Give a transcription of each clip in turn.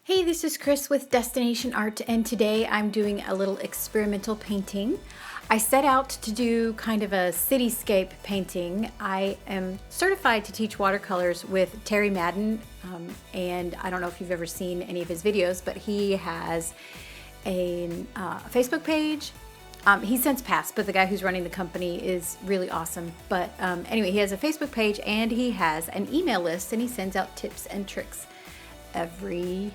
Hey, this is Chris with Destination Art, and today I'm doing a little experimental painting. I set out to do kind of a cityscape painting. I am certified to teach watercolors with Terry Madden, and I don't know if you've ever seen any of his videos, but he has a Facebook page. He's since passed, but the guy who's running the company is really awesome. But anyway, he has a Facebook page and he has an email list, and he sends out tips and tricks every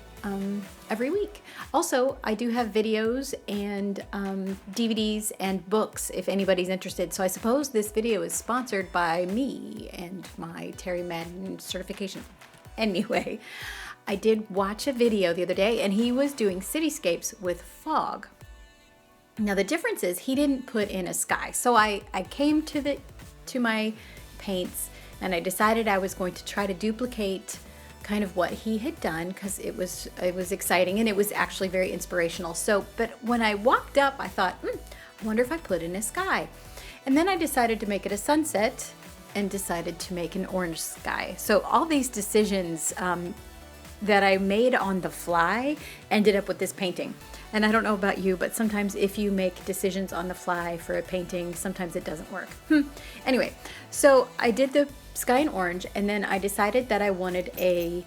week. Also, I do have videos and DVDs and books if anybody's interested. So I suppose this video is sponsored by me and my Terry Madden certification. Anyway, I did watch a video the other day and he was doing cityscapes with fog. Now the difference is he didn't put in a sky. So I came to my paints and I decided I was going to try to duplicate kind of what he had done because it was exciting and it was actually very inspirational. So, but when I walked up, I thought, I wonder if I put in a sky. And then I decided to make it a sunset and decided to make an orange sky. So all these decisions that I made on the fly ended up with this painting. And I don't know about you, but sometimes if you make decisions on the fly for a painting, sometimes it doesn't work. Anyway, so I did the sky in orange, and then I decided that I wanted a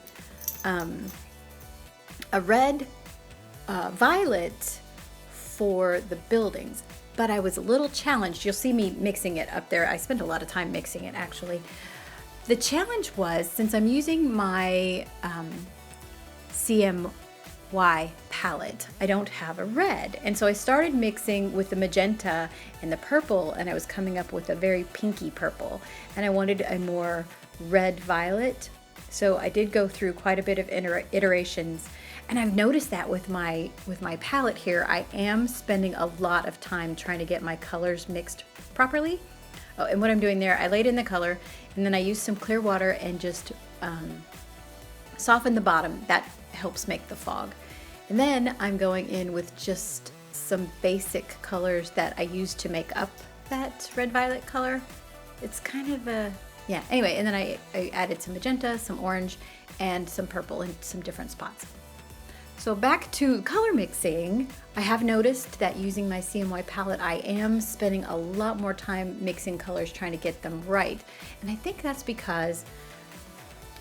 red violet for the buildings. But I was a little challenged. You'll see me mixing it up there. I spent a lot of time mixing it, actually. The challenge was, since I'm using my CMY palette, I don't have a red. And so I started mixing with the magenta and the purple, and I was coming up with a very pinky purple. And I wanted a more red violet. So I did go through quite a bit of iterations. And I've noticed that with my palette here, I am spending a lot of time trying to get my colors mixed properly. Oh, and what I'm doing there, I laid in the color, and then I used some clear water and just soften the bottom. That helps make the fog. And then I'm going in with just some basic colors that I used to make up that red violet color. It's kind of a, yeah, anyway, and then I added some magenta, some orange, and some purple in some different spots. So back to color mixing, I have noticed that using my CMY palette, I am spending a lot more time mixing colors, trying to get them right. And I think that's because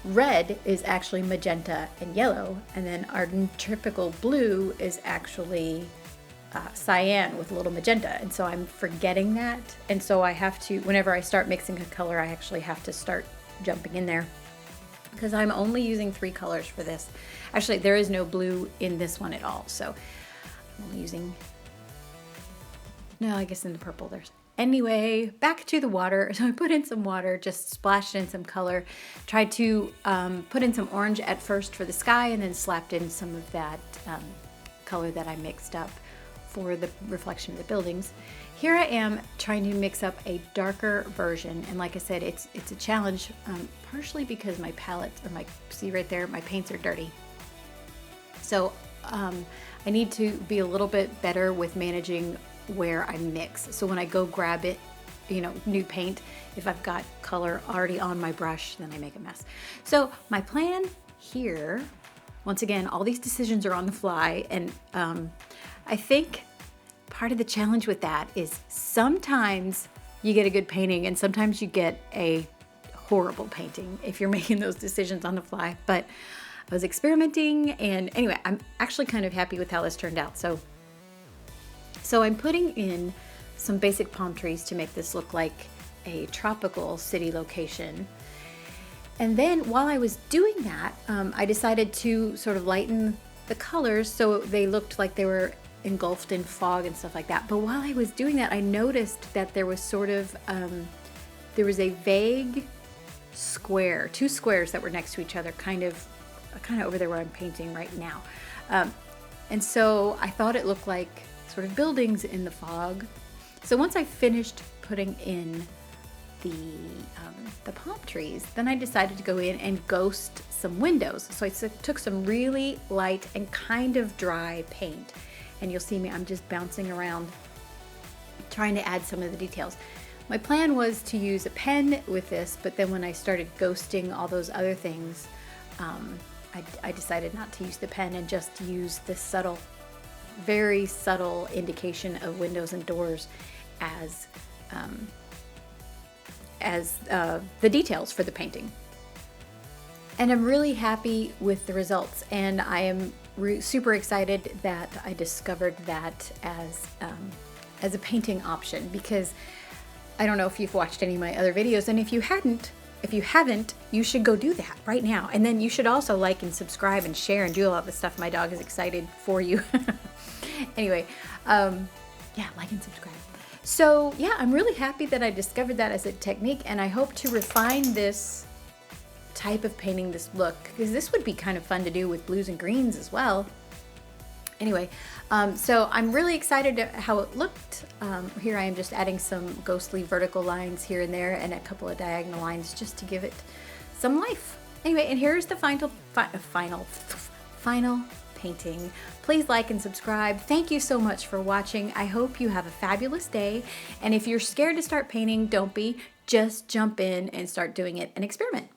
red is actually magenta and yellow, and then our typical blue is actually cyan with a little magenta, and so I'm forgetting that. And so I have to, whenever I start mixing a color, I actually have to start jumping in there because I'm only using 3 colors for this. Actually, there is no blue in this one at all, so I'm only using, no, I guess in the purple there's. Anyway, back to the water. So I put in some water, just splashed in some color, tried to put in some orange at first for the sky, and then slapped in some of that color that I mixed up for the reflection of the buildings. Here I am trying to mix up a darker version, and like I said, it's a challenge, partially because my palette, or see right there, my paints are dirty. So I need to be a little bit better with managing where I mix. So when I go grab it, new paint, if I've got color already on my brush, then I make a mess. So my plan here, once again, all these decisions are on the fly, and I think part of the challenge with that is sometimes you get a good painting and sometimes you get a horrible painting if you're making those decisions on the fly. But I was experimenting, and anyway, I'm actually kind of happy with how this turned out. So I'm putting in some basic palm trees to make this look like a tropical city location. And then while I was doing that, I decided to sort of lighten the colors so they looked like they were engulfed in fog and stuff like that. But while I was doing that, I noticed that there was sort of, there was a vague square, 2 squares that were next to each other, kind of over there where I'm painting right now. And so I thought it looked like sort of buildings in the fog. So once I finished putting in the palm trees, then I decided to go in and ghost some windows. So I took some really light and kind of dry paint, and you'll see me, I'm just bouncing around trying to add some of the details. My plan was to use a pen with this, but then when I started ghosting all those other things, I decided not to use the pen and just use the subtle, very subtle indication of windows and doors as the details for the painting. And I'm really happy with the results, and I am super excited that I discovered that as a painting option, because I don't know if you've watched any of my other videos, and if you haven't, you should go do that right now. And then you should also like and subscribe and share and do all of the stuff. My dog is excited for you. Anyway, yeah, like and subscribe. So yeah, I'm really happy that I discovered that as a technique, and I hope to refine this type of painting, this look, because this would be kind of fun to do with blues and greens as well. Anyway, so I'm really excited at how it looked. Here I am just adding some ghostly vertical lines here and there and a couple of diagonal lines just to give it some life. Anyway, and here's the final painting. Please like and subscribe. Thank you so much for watching. I hope you have a fabulous day. And if you're scared to start painting, don't be. Just jump in and start doing it and experiment.